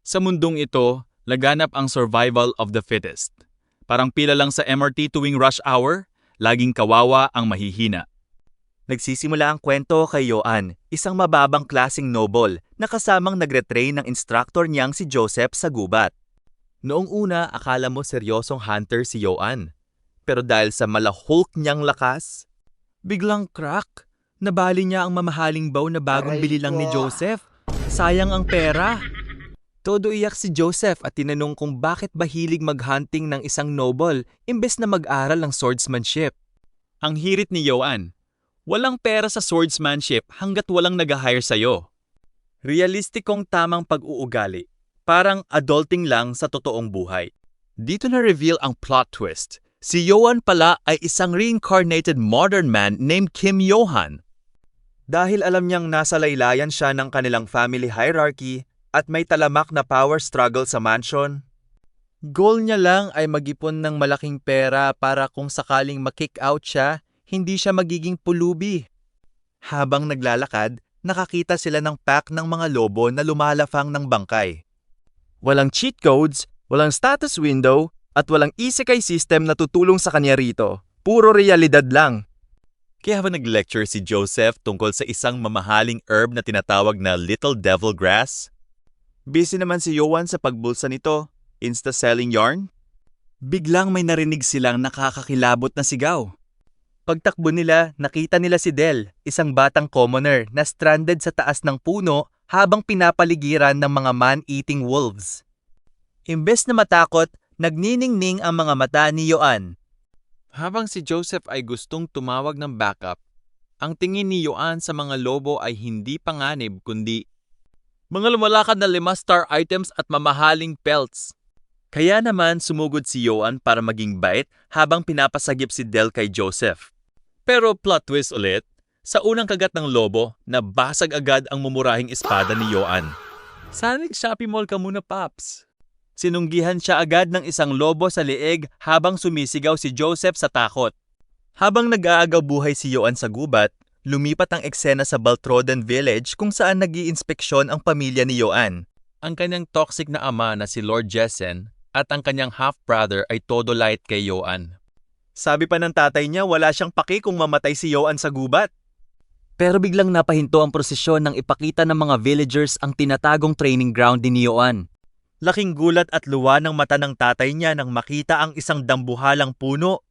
Sa mundong ito, laganap ang survival of the fittest. Parang pila lang sa MRT tuwing rush hour, laging kawawa ang mahihina. Nagsisimula ang kwento kay Joan, isang mababang klasing noble na kasamang nagretrain ng instructor niyang si Joseph sa gubat. Noong una, akala mo seryosong hunter si Joan. Pero dahil sa malahulk niyang lakas, biglang crack. Nabali niya ang mamahaling bow na bagong bili lang ni Joseph. Sayang ang pera. Todo iyak si Joseph at tinanong kung bakit ba hilig maghunting ng isang noble imbes na mag-aral ng swordsmanship. Ang hirit ni Joan, walang pera sa swordsmanship hanggat walang nag-hire sa'yo. Realistikong tamang pag-uugali. Parang adulting lang sa totoong buhay. Dito na-reveal ang plot twist. Si Joan pala ay isang reincarnated modern man named Kim Johan. Dahil alam niyang nasa laylayan siya ng kanilang family hierarchy at may talamak na power struggle sa mansion, goal niya lang ay mag-ipon ng malaking pera para kung sakaling ma-kick out siya, hindi siya magiging pulubi. Habang naglalakad, nakakita sila ng pack ng mga lobo na lumalafang ng bangkay. Walang cheat codes, walang status window, at walang isekai system na tutulong sa kanya rito. Puro realidad lang. Kaya habang nag-lecture si Joseph tungkol sa isang mamahaling herb na tinatawag na Little Devil Grass, busy naman si Joan sa pagbulsa nito, insta-selling yarn. Biglang may narinig silang nakakakilabot na sigaw. Pagtakbo nila, nakita nila si Del, isang batang commoner na stranded sa taas ng puno habang pinapaligiran ng mga man-eating wolves. Imbes na matakot, nagniningning ang mga mata ni Joan. Habang si Joseph ay gustong tumawag ng backup, ang tingin ni Joan sa mga lobo ay hindi panganib kundi mga lumalakad na 5-star items at mamahaling pelts. Kaya naman sumugod si Joan para maging bait habang pinapasagip si Del kay Joseph. Pero plot twist ulit, sa unang kagat ng lobo, nabasag agad ang mumurahing espada ni Joan. Sana nag-Shopee Mall ka muna, Paps. Sinunggihan siya agad ng isang lobo sa leeg habang sumisigaw si Joseph sa takot. Habang nag-aagaw buhay si Joan sa gubat, lumipat ang eksena sa Baltroden Village kung saan nag-iinspeksyon ang pamilya ni Joan. Ang kanyang toxic na ama na si Lord Jessen at ang kanyang half-brother ay todo light kay Joan. Sabi pa ng tatay niya wala siyang paki kung mamatay si Joan sa gubat. Pero biglang napahinto ang prosesyon nang ipakita ng mga villagers ang tinatagong training ground ni Joan. Laking gulat at luwa ng mata ng tatay niya nang makita ang isang dambuhalang puno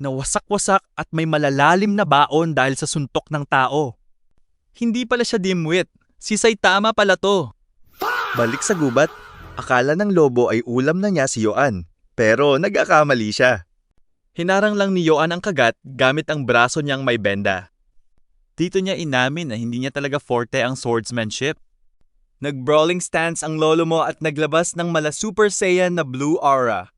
na wasak-wasak at may malalalim na baon dahil sa suntok ng tao. Hindi pala siya dimwit, si Saitama pala to. Balik sa gubat, akala ng lobo ay ulam na niya si Joan, pero nag-akamali siya. Hinarang lang ni Joan ang kagat gamit ang braso niyang may benda. Dito niya inamin na hindi niya talaga forte ang swordsmanship. Nag-brawling stance ang lolo mo at naglabas ng mala Super Saiyan na blue aura.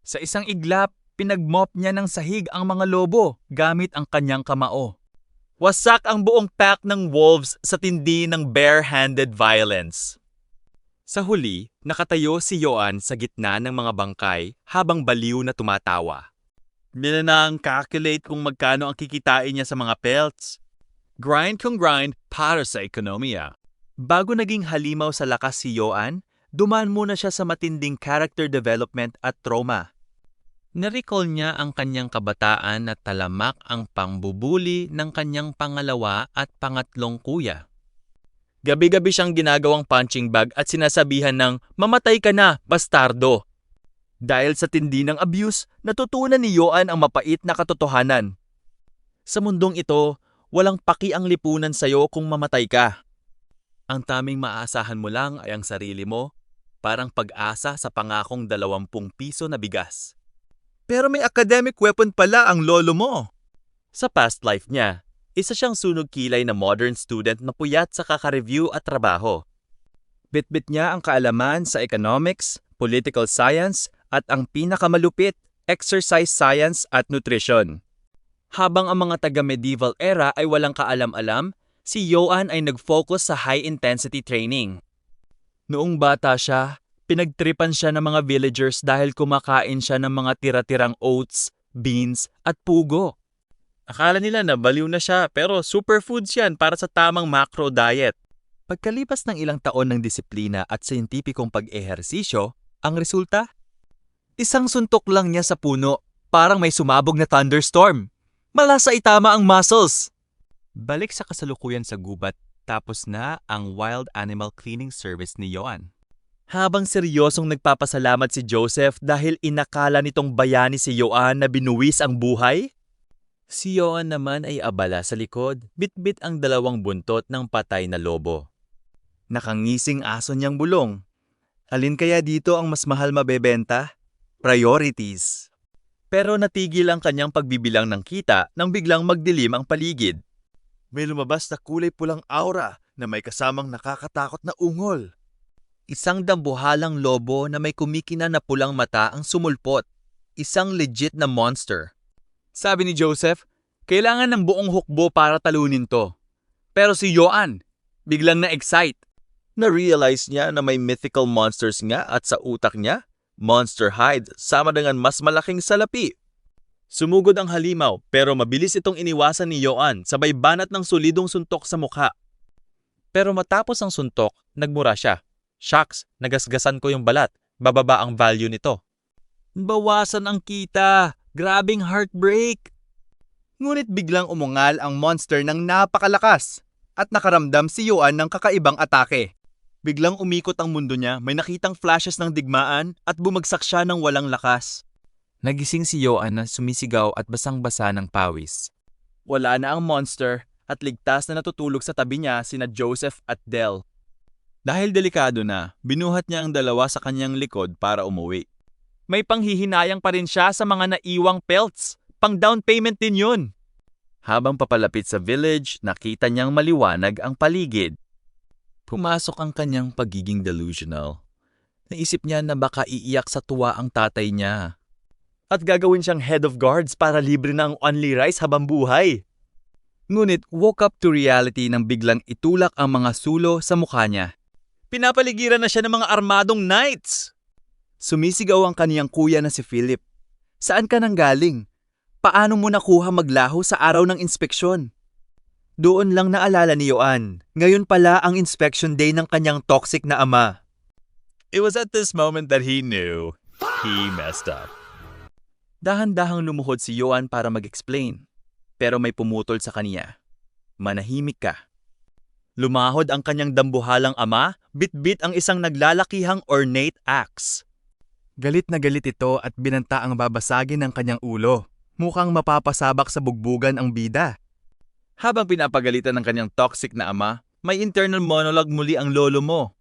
Sa isang iglap, pinagmop niya ng sahig ang mga lobo gamit ang kanyang kamao. Wasak ang buong pack ng wolves sa tindi ng bare-handed violence. Sa huli, nakatayo si Joan sa gitna ng mga bangkay habang baliw na tumatawa. Minanang calculate kung magkano ang kikitain niya sa mga pelts. Grind kung grind para sa ekonomiya. Bago naging halimaw sa lakas si Joan, dumaan muna siya sa matinding character development at trauma. Narecall niya ang kanyang kabataan na talamak ang pangbubuli ng kanyang pangalawa at pangatlong kuya. Gabi-gabi siyang ginagawang punching bag at sinasabihan ng, "Mamatay ka na, bastardo!" Dahil sa tindi ng abuse, natutunan ni Joan ang mapait na katotohanan. Sa mundong ito, walang paki ang lipunan sa'yo kung mamatay ka. Ang taming maaasahan mo lang ay ang sarili mo, parang pag-asa sa pangakong 20 piso na bigas. Pero may academic weapon pala ang lolo mo. Sa past life niya, isa siyang sunog kilay na modern student na puyat sa kaka-review at trabaho. Bitbit niya ang kaalaman sa economics, political science, at ang pinakamalupit, exercise science at nutrition. Habang ang mga taga-medieval era ay walang kaalam-alam, si Joan ay nag-focus sa high-intensity training. Noong bata siya, pinagtripan siya ng mga villagers dahil kumakain siya ng mga tira-tirang oats, beans, at pugo. Akala nila na baliw na siya pero superfoods yan para sa tamang macro diet. Pagkalipas ng ilang taon ng disiplina at siyentipikong pag-ehersisyo, ang resulta? Isang suntok lang niya sa puno, parang may sumabog na thunderstorm. Malasa itama ang muscles. Balik sa kasalukuyan sa gubat, tapos na ang Wild Animal Cleaning Service ni Yoan. Habang seryosong nagpapasalamat si Joseph dahil inakala nitong bayani si Yoan na binuwis ang buhay, si Yoan naman ay abala sa likod, bitbit ang dalawang buntot ng patay na lobo. Nakangising aso niyang bulong. Alin kaya dito ang mas mahal mabebenta? Priorities. Pero natigil ang kanyang pagbibilang ng kita nang biglang magdilim ang paligid. May lumabas na kulay pulang aura na may kasamang nakakatakot na ungol. Isang dambuhalang lobo na may kumikina na pulang mata ang sumulpot. Isang legit na monster. Sabi ni Joseph, kailangan ng buong hukbo para talunin to. Pero si Yoan, biglang na-excite. Na-realize niya na may mythical monsters nga at sa utak niya, monster hide sama dengan mas malaking salapi. Sumugod ang halimaw pero mabilis itong iniwasan ni Yoan sabay banat ng solidong suntok sa mukha. Pero matapos ang suntok, nagmura siya. Shucks, nagasgasan ko yung balat. Bababa ang value nito. Bawasan ang kita. Grabing heartbreak. Ngunit biglang umungal ang monster ng napakalakas at nakaramdam si Yoan ng kakaibang atake. Biglang umikot ang mundo niya, may nakitang flashes ng digmaan at bumagsak siya ng walang lakas. Nagising si Yoan na sumisigaw at basang-basa ng pawis. Wala na ang monster at ligtas na natutulog sa tabi niya sina Joseph at Del. Dahil delikado na, binuhat niya ang dalawa sa kanyang likod para umuwi. May panghihinayang pa rin siya sa mga naiwang pelts. Pang down payment din yun. Habang papalapit sa village, nakita niyang maliwanag ang paligid. Pumasok ang kanyang pagiging delusional. Naisip niya na baka iiyak sa tuwa ang tatay niya. At gagawin siyang head of guards para libre ng only rice habang buhay. Ngunit woke up to reality nang biglang itulak ang mga sulo sa mukha niya. Pinapaligiran na siya ng mga armadong knights! Sumisigaw ang kaniyang kuya na si Philip. Saan ka nang galing? Paano mo nakuha maglaho sa araw ng inspeksyon? Doon lang naalala ni Yoan. Ngayon pala ang inspection day ng kanyang toxic na ama. It was at this moment that he knew he messed up. Dahan-dahang lumuhod si Yoan para mag-explain. Pero may pumutol sa kaniya. Manahimik ka. Lumahod ang kanyang dambuhalang ama, bit-bit ang isang naglalakihang ornate axe. Galit na galit ito at binanta ang babasagin ng kanyang ulo. Mukhang mapapasabak sa bugbugan ang bida. Habang pinapagalitan ng kanyang toxic na ama, may internal monologue muli ang lolo mo.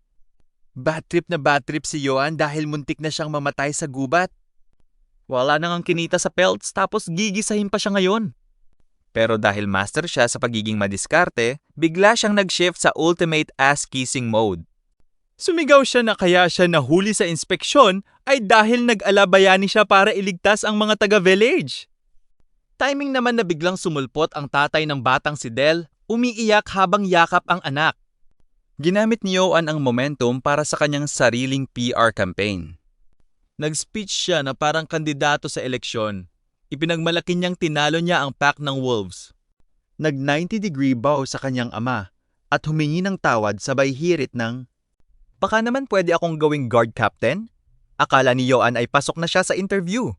Bad trip si Yoan dahil muntik na siyang mamatay sa gubat. Wala nang kinita sa pelts tapos gigisahin pa siya ngayon. Pero dahil master siya sa pagiging madiskarte, bigla siyang nag-shift sa ultimate ass-kissing mode. Sumigaw siya na kaya siya nahuli sa inspeksyon ay dahil nag-alabayani siya para iligtas ang mga taga-village. Timing naman na biglang sumulpot ang tatay ng batang si Del, umiiyak habang yakap ang anak. Ginamit ni Yoan ang momentum para sa kanyang sariling PR campaign. Nag-speech siya na parang kandidato sa eleksyon. Ipinagmalaki niyang tinalo niya ang pack ng wolves. Nag-90-degree bow sa kanyang ama at humingi ng tawad sabay hirit ng, "Baka naman pwede akong gawing guard captain?" Akala ni Yoan ay pasok na siya sa interview.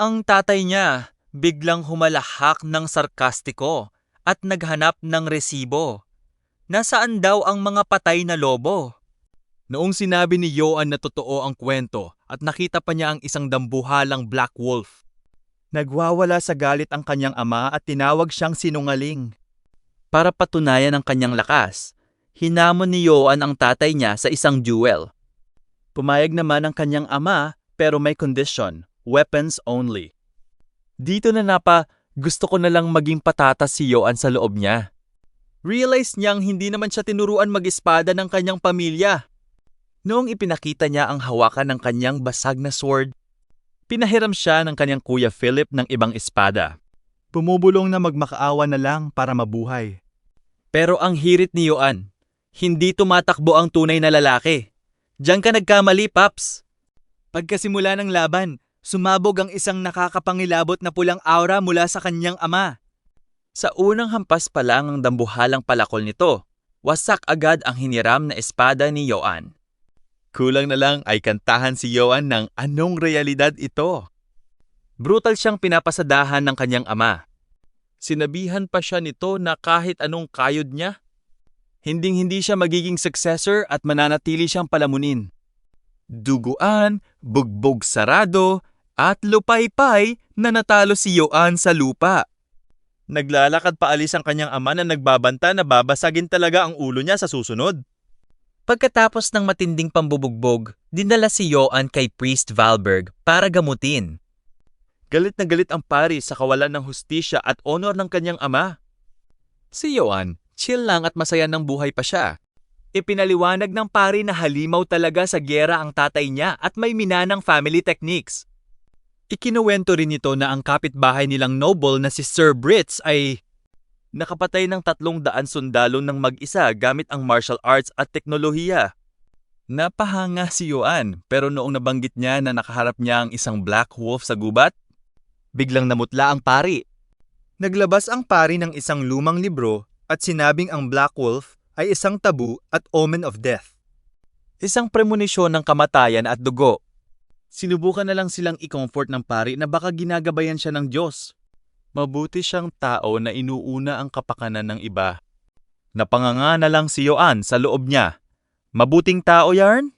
Ang tatay niya biglang humalahak ng sarkastiko at naghanap ng resibo. Nasaan daw ang mga patay na lobo? Noong sinabi ni Yoan na totoo ang kwento at nakita pa niya ang isang dambuhalang black wolf. Nagwawala sa galit ang kanyang ama at tinawag siyang sinungaling. Para patunayan ang kanyang lakas, hinamon ni Yoan ang tatay niya sa isang duel. Pumayag naman ang kanyang ama pero may condition, weapons only. Dito na gusto ko na lang maging patatas si Yoan sa loob niya. Realize niyang hindi naman siya tinuruan mag-espada ng kanyang pamilya. Noong ipinakita niya ang hawakan ng kanyang basag na sword, pinahiram siya ng kanyang kuya Philip ng ibang espada. Bumubulong na magmakaawa na lang para mabuhay. Pero ang hirit ni Yoan, hindi tumatakbo ang tunay na lalaki. Diyan ka nagkamali, Paps. Pagkasimula ng laban, sumabog ang isang nakakapangilabot na pulang aura mula sa kanyang ama. Sa unang hampas pa lang ang dambuhalang palakol nito, Wasak agad ang hiniram na espada ni Yoan. Kulang na lang ay kantahan si Yoan ng anong realidad ito. Brutal siyang pinapasadahan ng kanyang ama. Sinabihan pa siya nito na kahit anong kayod niya, hinding-hindi siya magiging successor at mananatili siyang palamunin. Duguan, bugbog sarado, at lupaypay na natalo si Yoan sa lupa. Naglalakad paalis ang kanyang ama na nagbabanta na babasagin talaga ang ulo niya sa susunod. Pagkatapos ng matinding pambubugbog, dinala si Yoan kay Priest Valberg para gamutin. Galit na galit ang pari sa kawalan ng hustisya at honor ng kanyang ama. Si Yoan, chill lang at masaya ng buhay pa siya. Ipinaliwanag ng pari na halimaw talaga sa gyera ang tatay niya at may minanang family techniques. Ikinuwento rin nito na ang kapitbahay nilang noble na si Sir Brits ay nakapatay ng 300 sundalo ng mag-isa gamit ang martial arts at teknolohiya. Napahanga si Yoan pero noong nabanggit niya na nakaharap niya ang isang black wolf sa gubat, biglang namutla ang pari. Naglabas ang pari ng isang lumang libro at sinabing ang black wolf ay isang tabu at omen of death. Isang premonisyon ng kamatayan at dugo. Sinubukan na lang silang i-comfort ng pari na baka ginagabayan siya ng Diyos. Mabuti siyang tao na inuuna ang kapakanan ng iba. Napanganga na lang si Yoan sa loob niya. Mabuting tao yarn?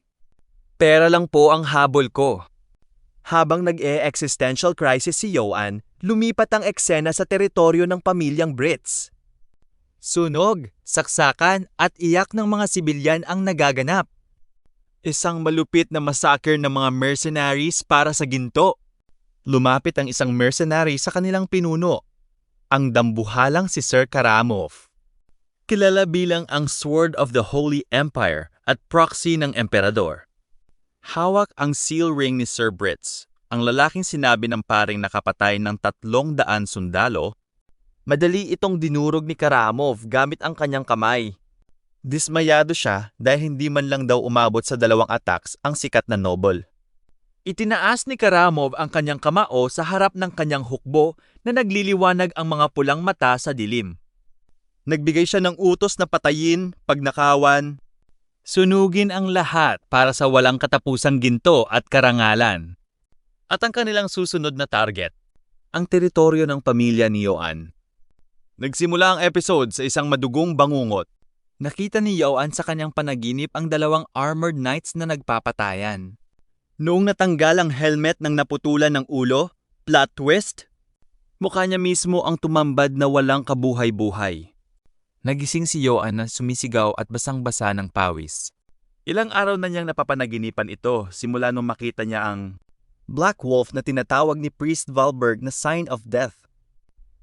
Pera lang po ang habol ko. Habang nag-e-existential crisis si Yoan, lumipat ang eksena sa teritoryo ng pamilyang Brits. Sunog, saksakan at iyak ng mga sibilyan ang nagaganap. Isang malupit na massacre ng mga mercenaries para sa ginto. Lumapit ang isang mercenary sa kanilang pinuno, ang dambuhalang si Sir Karamov. Kilala bilang ang Sword of the Holy Empire at proxy ng emperador. Hawak ang seal ring ni Sir Brits, ang lalaking sinabi ng paring nakapatay ng 300 sundalo. Madali itong dinurog ni Karamov gamit ang kanyang kamay. Dismayado siya dahil hindi man lang daw umabot sa 2 attacks ang sikat na noble. Itinaas ni Karamov ang kanyang kamao sa harap ng kanyang hukbo na nagliliwanag ang mga pulang mata sa dilim. Nagbigay siya ng utos na patayin, pagnakawan, sunugin ang lahat para sa walang katapusang ginto at karangalan. At ang kanilang susunod na target, ang teritoryo ng pamilya ni Yoan. Nagsimula ang episode sa isang madugong bangungot. Nakita ni Yoan sa kanyang panaginip ang 2 armored knights na nagpapatayan. Noong natanggal ang helmet ng naputulan ng ulo, plot twist, mukha niya mismo ang tumambad na walang kabuhay-buhay. Nagising si Yoan na sumisigaw at basang-basa ng pawis. Ilang araw na niyang napapanaginipan ito simula nung makita niya ang Black Wolf na tinatawag ni Priest Valberg na sign of death.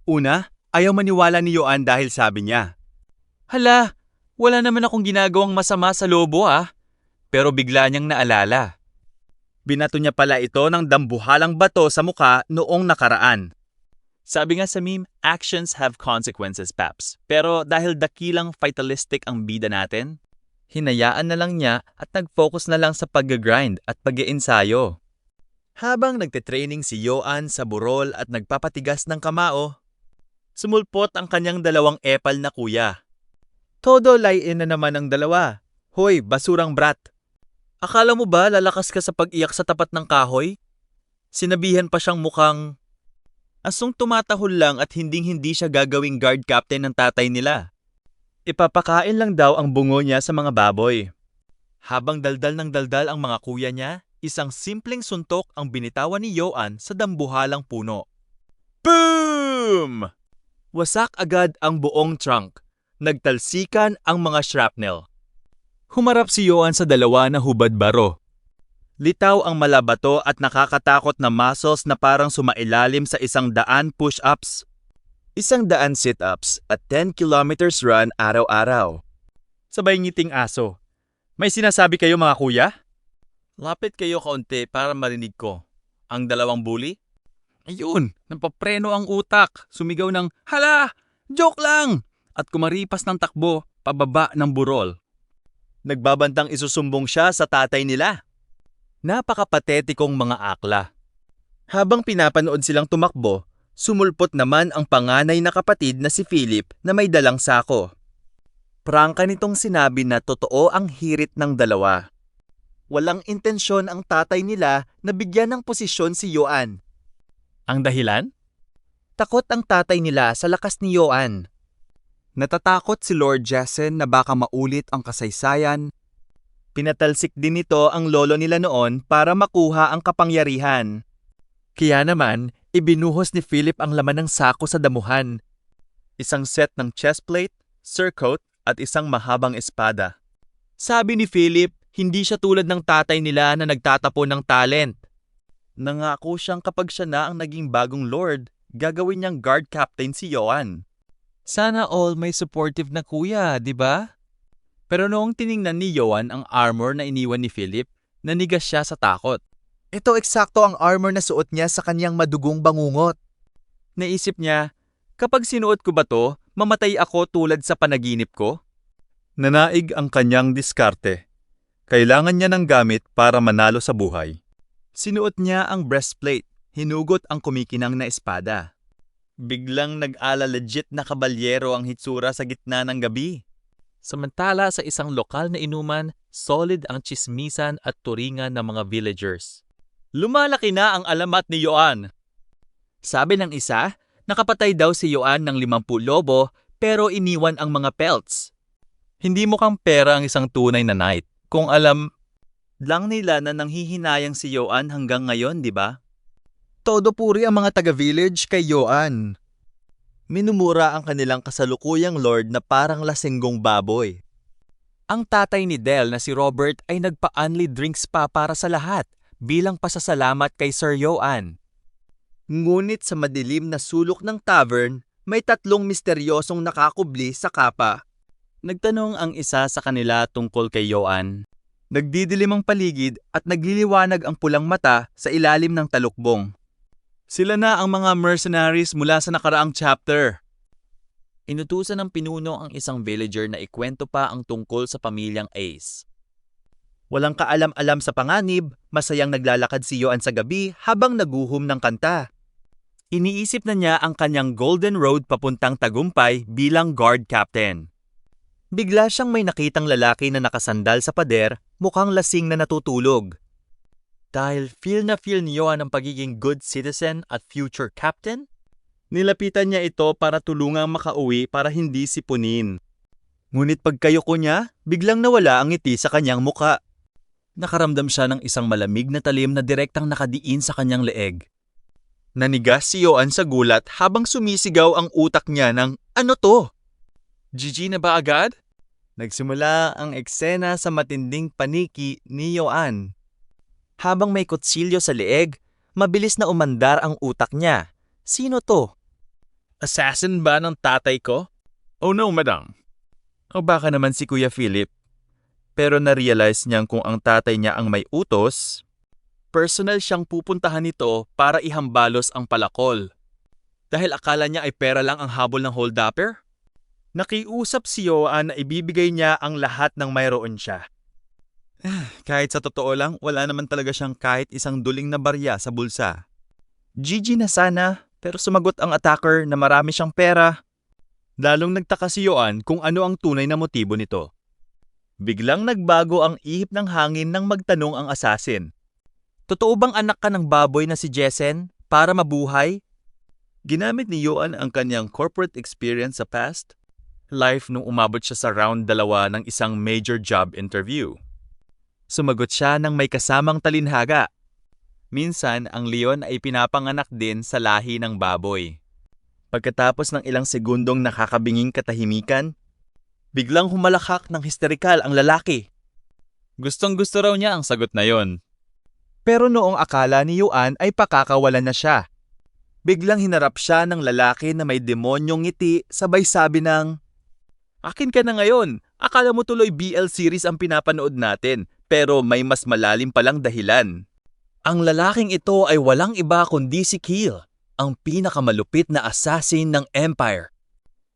Una, ayaw maniwala ni Yoan dahil sabi niya, "Hala, wala naman akong ginagawang masama sa lobo ah." Pero bigla niyang naalala. Binato niya pala ito ng dambuhalang bato sa mukha noong nakaraan. Sabi nga sa meme, actions have consequences, Paps. Pero dahil dakilang fatalistic ang bida natin, hinayaan na lang niya at nag-focus na lang sa pag-grind at pag-iensayo. Habang nagte-training si Yoan sa burol at nagpapatigas ng kamao, sumulpot ang kanyang 2 epal na kuya. Todo lie-in na naman ang 2. Hoy, basurang brat! Akala mo ba lalakas ka sa pag-iyak sa tapat ng kahoy? Sinabihan pa siyang mukhang asong tumatahol lang at hinding-hindi siya gagawing guard captain ng tatay nila. Ipapakain lang daw ang bungo niya sa mga baboy. Habang daldal ng daldal ang mga kuya niya, isang simpleng suntok ang binitawan ni Yoan sa dambuhalang puno. Boom! Wasak agad ang buong trunk. Nagtalsikan ang mga shrapnel. Humarap si Yoan sa 2 na hubad-baro. Litaw ang malabato at nakakatakot na muscles na parang sumailalim sa 100 push-ups, 100 sit-ups at 10 kilometers run araw-araw. Sabay ngiting aso. May sinasabi kayo mga kuya? Lapit kayo kaunti para marinig ko. Ang 2 bully? Ayun, napapreno ang utak. Sumigaw ng, "Hala! Joke lang!" At kumaripas ng takbo pababa ng burol. Nagbabantang isusumbong siya sa tatay nila. Napakapatetikong mga akla. Habang pinapanood silang tumakbo, sumulpot naman ang panganay na kapatid na si Philip na may dalang sako. Prangka nitong sinabi na totoo ang hirit ng dalawa. Walang intensyon ang tatay nila na bigyan ng posisyon si Yoan. Ang dahilan? Takot ang tatay nila sa lakas ni Yoan. Natatakot si Lord Jessen na baka maulit ang kasaysayan. Pinatalsik din nito ang lolo nila noon para makuha ang kapangyarihan. Kaya naman, ibinuhos ni Philip ang laman ng sako sa damuhan. Isang set ng chestplate, surcoat at isang mahabang espada. Sabi ni Philip, hindi siya tulad ng tatay nila na nagtatapon ng talent. Nangako siyang kapag siya na ang naging bagong lord, gagawin niyang guard captain si Yoan. Sana all may supportive na kuya, di ba? Pero noong tiningnan ni Yoan ang armor na iniwan ni Philip, nanigas siya sa takot. Ito eksakto ang armor na suot niya sa kanyang madugong bangungot. Naisip niya, kapag sinuot ko ba to, mamatay ako tulad sa panaginip ko? Nanaig ang kanyang diskarte. Kailangan niya ng gamit para manalo sa buhay. Sinuot niya ang breastplate, hinugot ang kumikinang na espada. Biglang nag-ala legit na kabalyero ang hitsura sa gitna ng gabi. Samantala sa isang lokal na inuman, solid ang tsismisan at turingan ng mga villagers. Lumalaki na ang alamat ni Yoan. Sabi ng isa, nakapatay daw si Yoan ng 50 lobo pero iniwan ang mga pelts. Hindi mukhang pera ang isang tunay na knight. Kung alam lang nila na nanghihinayang si Yoan hanggang ngayon, di ba? Todo puri ang mga taga-village kay Yoan. Minumura ang kanilang kasalukuyang lord na parang lasinggong baboy. ang tatay ni Del na si Robert ay nagpa-unli drinks pa para sa lahat bilang pasasalamat kay Sir Yoan. Ngunit sa madilim na sulok ng tavern, may 3 misteryosong nakakubli sa kapa. Nagtanong ang isa sa kanila tungkol kay Yoan. Nagdidilim ang paligid at nagliliwanag ang pulang mata sa ilalim ng talukbong. Sila na ang mga mercenaries mula sa nakaraang chapter. Inutusan ng pinuno ang isang villager na ikwento pa ang tungkol sa pamilyang Ace. Walang kaalam-alam sa panganib, masayang naglalakad si Yoan sa gabi habang naguhum ng kanta. Iniisip na niya ang kanyang golden road papuntang tagumpay bilang guard captain. Bigla siyang may nakitang lalaki na nakasandal sa pader, mukhang lasing na natutulog. Dahil feel ni Yoan ang pagiging good citizen at future captain, nilapitan niya ito para tulungang makauwi para hindi sipunin. Ngunit pagkayuko niya, biglang nawala ang ngiti sa kanyang muka. nakaramdam siya ng isang malamig na talim na direktang nakadiin sa kanyang leeg. Nanigas si Yoan sa gulat habang sumisigaw ang utak niya ng, "Ano to?" GG na ba agad? Nagsimula ang eksena sa matinding paniki ni Yoan. Habang may kutsilyo sa leeg, mabilis na umandar ang utak niya. Sino to? Assassin ba ng tatay ko? Oh no, madam. O baka naman si Kuya Philip? Pero na-realize niyang kung ang tatay niya ang may utos, Personal siyang pupuntahan nito para ihambalos ang palakol. Dahil akala niya ay pera lang ang habol ng holdupper? nakiusap si Yoan na ibibigay niya ang lahat ng mayroon siya. Kahit sa totoo lang, wala naman talaga siyang kahit isang duling na barya sa bulsa. GG na sana, pero sumagot ang attacker na marami siyang pera. Lalong nagtaka si Yoan kung ano ang tunay na motibo nito. Biglang nagbago ang ihip ng hangin nang magtanong ang assassin. Totoo bang anak ka ng baboy na si Jessen para mabuhay? Ginamit ni Yoan ang kanyang corporate experience sa past life nung umabot siya sa round 2 ng isang major job interview. Sumagot siya ng may kasamang talinhaga. Minsan, ang leon ay pinapanganak din sa lahi ng baboy. Pagkatapos ng ilang segundong nakakabinging katahimikan, biglang humalakhak ng histerikal ang lalaki. Gustong-gusto raw niya ang sagot na yon. Pero noong akala ni Yoan ay pakakawalan na siya. Biglang hinarap siya ng lalaki na may demonyong ngiti sabay sabi ng, "Akin ka na ngayon. Akala mo tuloy BL series ang pinapanood natin, pero may mas malalim palang dahilan." Ang lalaking ito ay walang iba kundi si Keel, ang pinakamalupit na assassin ng Empire.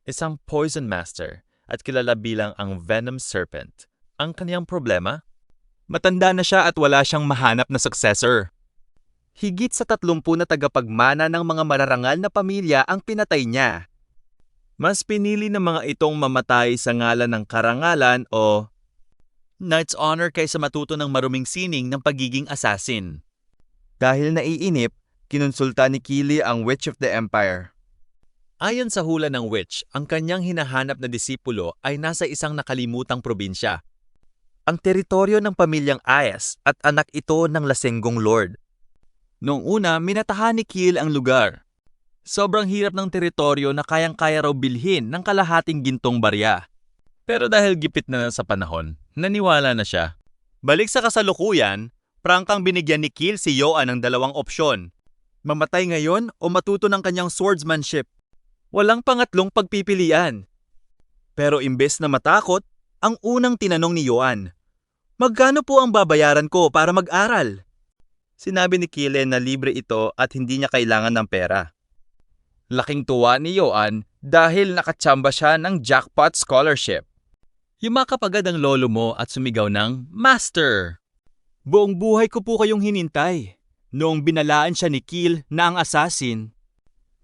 Isang poison master at kilala bilang ang Venom Serpent. Ang kaniyang problema? Matanda na siya at wala siyang mahanap na successor. Higit sa 30 na tagapagmana ng mga mararangal na pamilya ang pinatay niya. Mas pinili ng mga itong mamatay sa ngalan ng karangalan o Knight's Honor kaysa matuto ng maruming sining ng pagiging assassin. Dahil naiinip, kinonsulta ni Keely ang Witch of the Empire. Ayon sa hula ng witch, ang kanyang hinahanap na disipulo ay nasa isang nakalimutang probinsya. Ang teritoryo ng pamilyang Ayas at anak ito ng lasenggong lord. Noong una, minatahan ni Keely ang lugar. Sobrang hirap ng teritoryo na kayang-kaya raw bilhin ng kalahating gintong barya. Pero dahil gipit na sa panahon, naniwala na siya. Balik sa kasalukuyan, prangkang binigyan ni Keely si Yoan ng dalawang opsyon. Mamatay ngayon o matuto ng kanyang swordsmanship. Walang pangatlong pagpipilian. Pero imbes na matakot, ang unang tinanong ni Yoan, "Magkano po ang babayaran ko para mag-aral?" Sinabi ni Keely na libre ito at hindi niya kailangan ng pera. Laking tuwa ni Yoan dahil nakatsamba siya ng jackpot scholarship. Yumakap agad ang lolo mo at sumigaw ng, "Master!" Buong buhay ko po kayong hinintay. Noong binalaan siya ni Keely na ang assassin,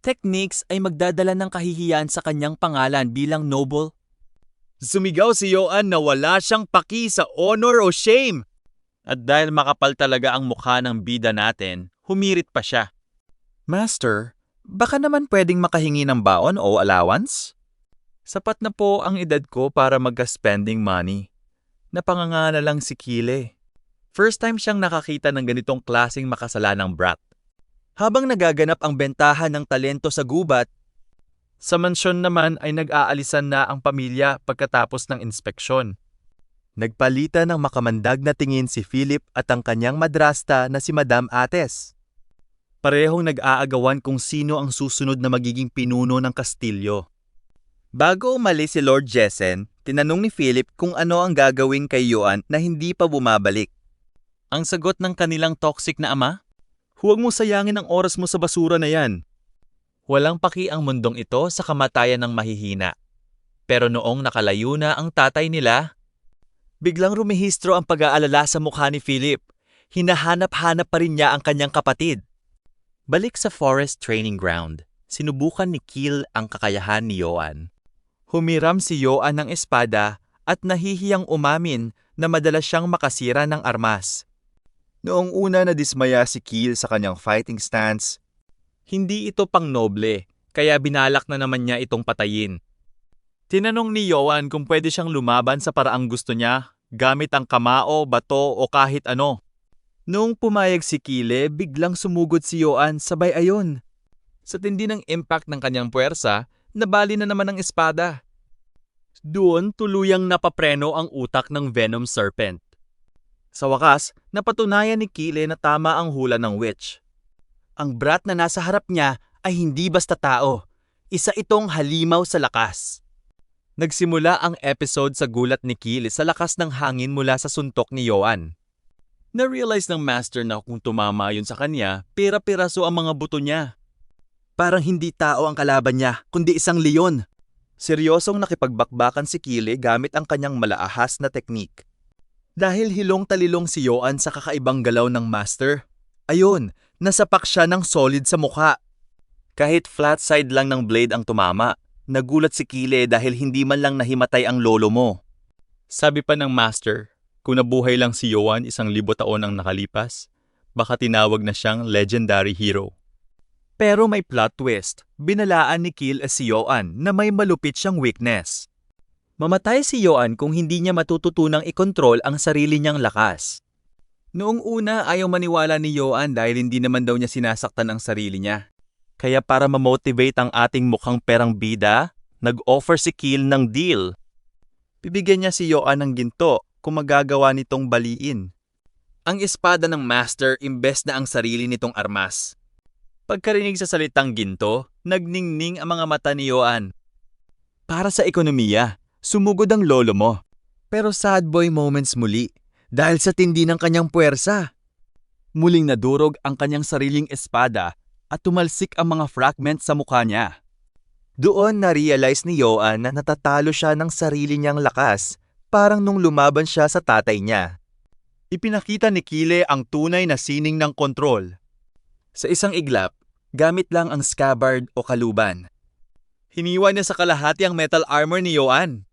techniques ay magdadala ng kahihiyan sa kanyang pangalan bilang noble. Sumigaw si Yoan na wala siyang paki sa honor o shame. At dahil makapal talaga ang mukha ng bida natin, humirit pa siya. "Master, baka naman pwedeng makahingi ng baon o allowance? Sapat na po ang edad ko para magka-spending money." Napanganga na lang si Keely. First time siyang nakakita ng ganitong klaseng makasalanang brat. Habang nagaganap ang bentahan ng talento sa gubat, sa mansyon naman ay nag-aalisan na ang pamilya pagkatapos ng inspeksyon. Nagpalitan ng makamandag na tingin si Philip at ang kanyang madrasta na si Madam Ates. Parehong nag-aagawan kung sino ang susunod na magiging pinuno ng kastilyo. Bago umalis si Lord Jessen, tinanong ni Philip kung ano ang gagawin kay Yoan na hindi pa bumabalik. Ang sagot ng kanilang toxic na ama, "Huwag mo sayangin ang oras mo sa basura na yan." Walang paki ang mundong ito sa kamatayan ng mahihina. Pero noong nakalayo na ang tatay nila, biglang rumehistro ang pag-aalala sa mukha ni Philip. Hinahanap-hanap pa rin niya ang kanyang kapatid. balik sa forest training ground, sinubukan ni Keely ang kakayahan ni Yoan. Humiram si Yoan ng espada at nahihiyang umamin na madalas siyang makasira ng armas. Noong una na dismaya si Keely sa kanyang fighting stance, Hindi ito pang noble, kaya binalak na naman niya itong patayin. tinanong ni Yoan kung pwede siyang lumaban sa paraang gusto niya, gamit ang kamao, bato o kahit ano. Noong pumayag si Keely, biglang sumugod si Yoan sabay ayon. Sa tindi ng impact ng kanyang puwersa, nabali na naman ang espada. Doon tuluyang napapreno ang utak ng Venom Serpent. Sa wakas, napatunayan ni Keely na tama ang hula ng witch. Ang brat na nasa harap niya ay hindi basta tao. Isa itong halimaw sa lakas. Nagsimula ang episode sa gulat ni Keely sa lakas ng hangin mula sa suntok ni Yoan. Na-realize ng master na kung tumama yun sa kanya, pira-piraso ang mga buto niya. Parang hindi tao ang kalaban niya, kundi isang leon. Seryosong nakipagbakbakan si Keely gamit ang kanyang malaahas na teknik. Dahil hilong-talilong si Yoan sa kakaibang galaw ng master, ayun, nasapak siya ng solid sa mukha. Kahit flat side lang ng blade ang tumama, nagulat si Keely dahil hindi man lang nahimatay ang lolo mo. Sabi pa ng master, kung nabuhay lang si Yoan 1,000 taon ang nakalipas, baka tinawag na siyang legendary hero. Pero may plot twist. Binalaan ni Keely si Yoan na may malupit siyang weakness. Mamatay si Yoan kung hindi niya matututunang ikontrol ang sarili niyang lakas. Noong una ayaw maniwala ni Yoan dahil hindi naman daw niya sinasaktan ang sarili niya. Kaya para ma-motivate ang ating mukhang perang bida, nag-offer si Keely ng deal. Bibigyan niya si Yoan ng ginto kung magagawa nitong baliin ang espada ng master imbes na ang sarili nitong armas. Pagkarinig sa salitang ginto, nagningning ang mga mata ni Yoan. Para sa ekonomiya, sumugod ang lolo mo. Pero sad boy moments muli dahil sa tindi ng kanyang puwersa. Muling nadurog ang kanyang sariling espada at tumalsik ang mga fragment sa mukha niya. Doon na-realize ni Yoan na natatalo siya ng sarili niyang lakas, parang nung lumaban siya sa tatay niya. Ipinakita ni Keely ang tunay na sining ng kontrol. Sa isang iglap, gamit lang ang scabbard o kaluban. Hiniwa niya sa kalahati ang metal armor ni Yoan.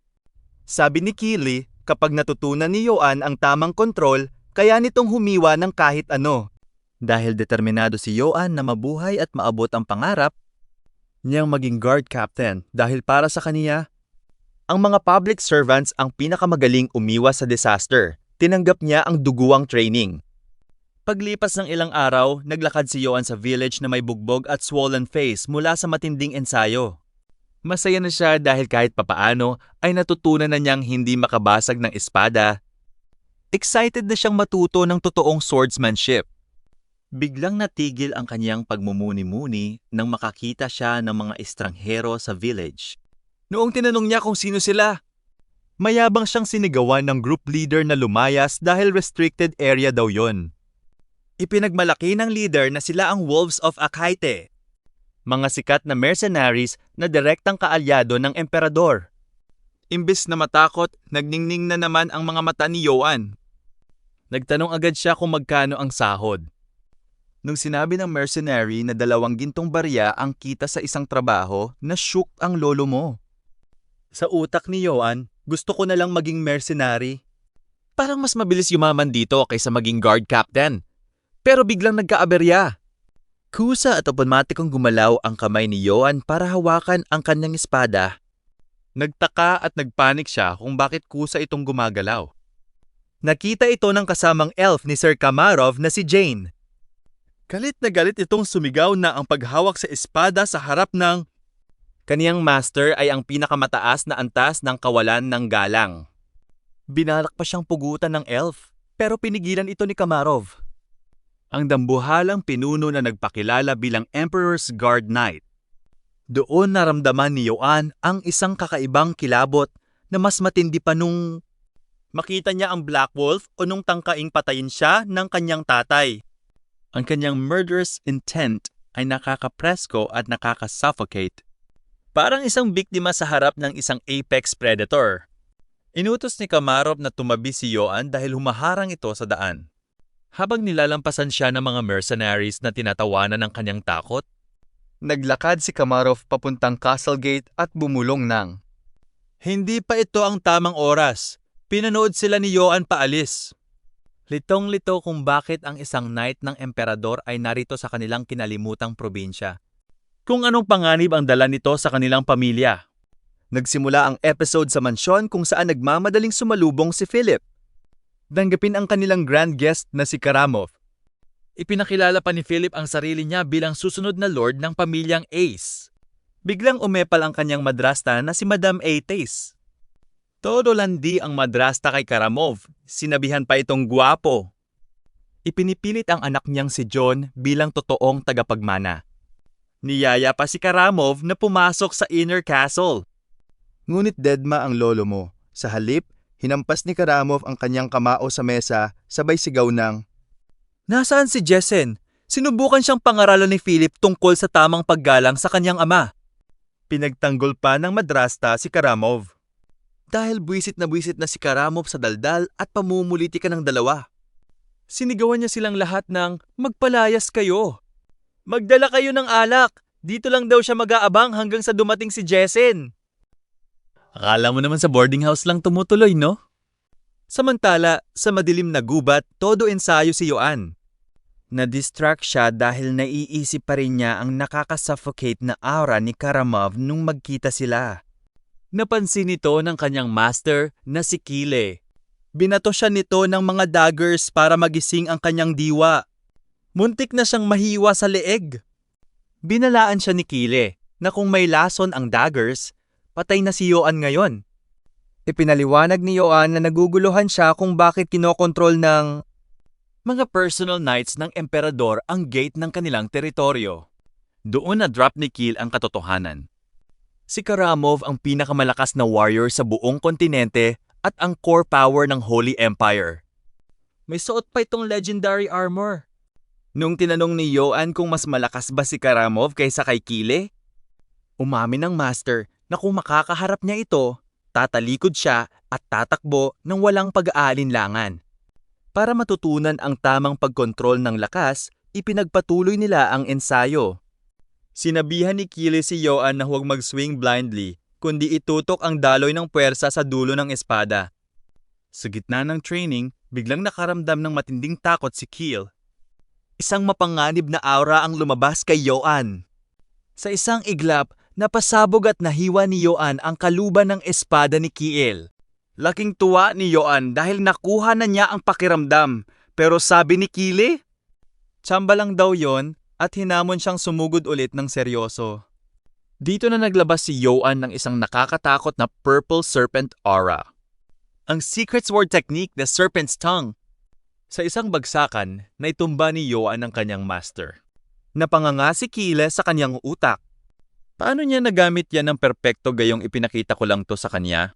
Sabi ni Keely, kapag natutunan ni Yoan ang tamang kontrol, kaya nitong humiwa ng kahit ano. Dahil determinado si Yoan na mabuhay at maabot ang pangarap niyang maging guard captain dahil para sa kaniya, ang mga public servants ang pinakamagaling umiwas sa disaster. Tinanggap niya ang duguang training. Paglipas ng ilang araw, naglakad si Yoan sa village na may bugbog at swollen face mula sa matinding ensayo. Masaya na siya dahil kahit papaano ay natutunan na niyang hindi makabasag ng espada. Excited na siyang matuto ng totoong swordsmanship. Biglang natigil ang kanyang pagmumuni-muni nang makakita siya ng mga estranghero sa village. Noong tinanong niya kung sino sila, mayabang siyang sinigawan ng group leader na lumayas dahil restricted area daw yon. Ipinagmalaki ng leader na sila ang Wolves of Akhaite, mga sikat na mercenaries na direktang kaalyado ng emperador. Imbes na matakot, nagningning na naman ang mga mata ni Yoan. Nagtanong agad siya kung magkano ang sahod. Nung sinabi ng mercenary na 2 gintong barya ang kita sa isang trabaho, na-shook ang lolo mo. Sa utak ni Yoan, gusto ko na lang maging mercenary. Parang mas mabilis yumaman dito kaysa maging guard captain. Pero biglang nagkaaberya. Kusa at automatikong gumalaw ang kamay ni Yoan para hawakan ang kanyang espada. Nagtaka at nagpanik siya kung bakit kusa itong gumagalaw. Nakita ito ng kasamang elf ni Sir Kamarov na si Jane. Galit na galit itong sumigaw na ang paghawak sa espada sa harap ng kaniyang master ay ang pinakamataas na antas ng kawalan ng galang. Binalak pa siyang pugutan ng elf, pero pinigilan ito ni Kamarov. ang dambuhalang pinuno na nagpakilala bilang Emperor's Guard Knight. Doon naramdaman ni Yoan ang isang kakaibang kilabot na mas matindi pa nung makita niya ang Black Wolf o nung tangkaing patayin siya ng kanyang tatay. Ang kanyang murderous intent ay nakakapresko at nakakasuffocate. Parang isang biktima sa harap ng isang apex predator. Inutos ni Kamarov na tumabi si Yoan dahil humaharang ito sa daan. Habang nilalampasan siya ng mga mercenaries na tinatawanan ng kanyang takot, naglakad si Kamarov papuntang Castle Gate at bumulong ng hindi pa ito ang tamang oras. Pinanood sila ni Yoan paalis. Litong-lito kung bakit ang isang knight ng emperador ay narito sa kanilang kinalimutang probinsya. Kung anong panganib ang dala nito sa kanilang pamilya. Nagsimula ang episode sa mansyon kung saan nagmamadaling sumalubong si Philip. Danggapin ang kanilang grand guest na si Karamov. Ipinakilala pa ni Philip ang sarili niya bilang susunod na lord ng pamilyang Ace. Biglang umepal ang kanyang madrasta na si Madam Ates. Todo landi ang madrasta kay Karamov, sinabihan pa itong gwapo. Ipinipilit ang anak niyang si John bilang totoong tagapagmana. Niyaya pa si Karamov na pumasok sa inner castle. Ngunit dedma ang lolo mo. Sa halip, hinampas ni Karamov ang kanyang kamao sa mesa, sabay sigaw ng, "Nasaan si Jessen? Sinubukan siyang pangaralan ni Philip tungkol sa tamang paggalang sa kanyang ama." Pinagtanggol pa ng madrasta si Karamov. Dahil buwisit na si Karamov sa daldal at pamumulitika ng dalawa. Sinigawan niya silang lahat ng, "Magpalayas kayo. Magdala kayo ng alak. Dito lang daw siya mag-aabang hanggang sa dumating si Jessen." Akala mo naman sa boarding house lang tumutuloy, no? Samantala, sa madilim na gubat, todo ensayo si Yoan. Na-distract siya dahil naiisip pa rin niya ang nakakasuffocate na aura ni Karamov nung magkita sila. Napansin nito ng kanyang master na si Kile. Binato siya nito ng mga daggers para magising ang kanyang diwa. Muntik na siyang mahiwa sa leeg. Binalaan siya ni Kile na kung may lason ang daggers, patay na si Yoan ngayon. Ipinaliwanag ni Yoan na naguguluhan siya kung bakit kinokontrol ng mga personal knights ng emperador ang gate ng kanilang teritoryo. Doon na drop ni Kiel ang katotohanan. Si Karamov ang pinakamalakas na warrior sa buong kontinente at ang core power ng Holy Empire. May suot pa itong legendary armor. Nung tinanong ni Yoan kung mas malakas ba si Karamov kaysa kay Kile, umamin ng master na kung makakaharap niya ito, tatalikod siya at tatakbo ng walang pag-aalinlangan. Para matutunan ang tamang pagkontrol ng lakas, ipinagpatuloy nila ang ensayo. Sinabihan ni Kili si Yoan na huwag mag-swing blindly, kundi itutok ang daloy ng puwersa sa dulo ng espada. Sa gitna ng training, biglang nakaramdam ng matinding takot si Kiel. Isang mapanganib na aura ang lumabas kay Yoan. Sa isang iglap, napasabog at nahiwa ni Yoan ang kaluban ng espada ni Kiel. Laking tuwa ni Yoan dahil nakuha na niya ang pakiramdam. Pero sabi ni Kili, tsamba lang daw yon at hinamon siyang sumugod ulit ng seryoso. Dito na naglabas si Yoan ng isang nakakatakot na purple serpent aura. Ang secret sword technique na Serpent's Tongue. Sa isang bagsakan, naitumba ni Yoan ang kanyang master. Napanganga si Kile sa kanyang utak. Paano niya nagamit yan ng perpekto gayong ipinakita ko lang to sa kanya?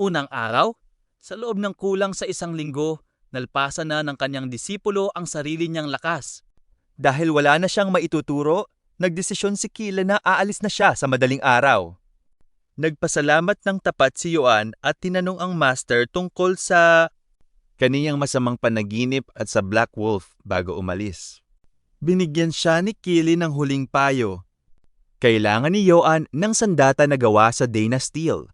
Unang araw, sa loob ng kulang sa isang linggo, nalpasan na ng kanyang disipulo ang sarili niyang lakas. Dahil wala na siyang maituturo, nagdesisyon si Kile na aalis na siya sa madaling araw. Nagpasalamat ng tapat si Yoan at tinanong ang master tungkol sa kaniyang masamang panaginip at sa Black Wolf bago umalis. Binigyan siya ni Kili ng huling payo. Kailangan ni Yoan ng sandata na gawa sa Dana Steel.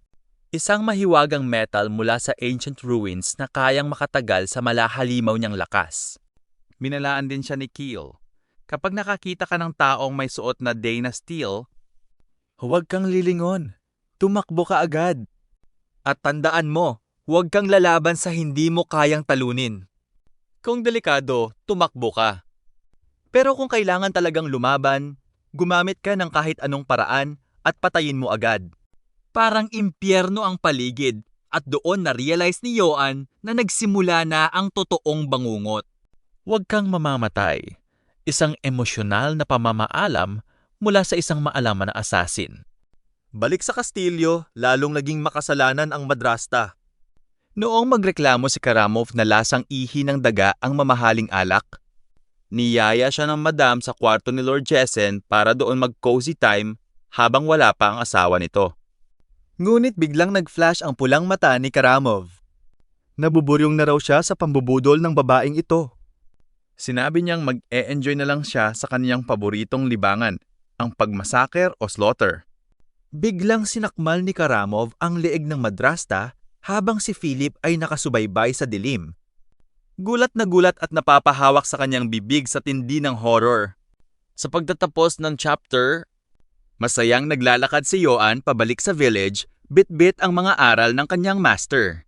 Isang mahiwagang metal mula sa ancient ruins na kayang makatagal sa malahalimaw niyang lakas. Minalaan din siya ni Kiel. Kapag nakakita ka ng taong may suot na Dana Steel, huwag kang lilingon. Tumakbo ka agad. At tandaan mo, huwag kang lalaban sa hindi mo kayang talunin. Kung delikado, tumakbo ka. Pero kung kailangan talagang lumaban, gumamit ka ng kahit anong paraan at patayin mo agad. Parang impyerno ang paligid at doon na-realize ni Yoan na nagsimula na ang totoong bangungot. Huwag kang mamamatay. Isang emosyonal na pamamaalam mula sa isang maalaman na assassin. Balik sa kastilyo, lalong naging makasalanan ang madrasta. Noong magreklamo si Karamov na lasang ihi ng daga ang mamahaling alak, niyaya siya ng madam sa kwarto ni Lord Jessen para doon mag-cozy time habang wala pa ang asawa nito. Ngunit biglang nag-flash ang pulang mata ni Karamov. Nabuburyong na raw siya sa pambubudol ng babaeng ito. Sinabi niyang mag-e-enjoy na lang siya sa kaniyang paboritong libangan, ang pagmasaker o slaughter. Biglang sinakmal ni Karamov ang leeg ng madrasta habang si Philip ay nakasubaybay sa dilim. Gulat na gulat at napapahawak sa kanyang bibig sa tindi ng horror. Sa pagtatapos ng chapter, masayang naglalakad si Yoan pabalik sa village, bit-bit ang mga aral ng kanyang master.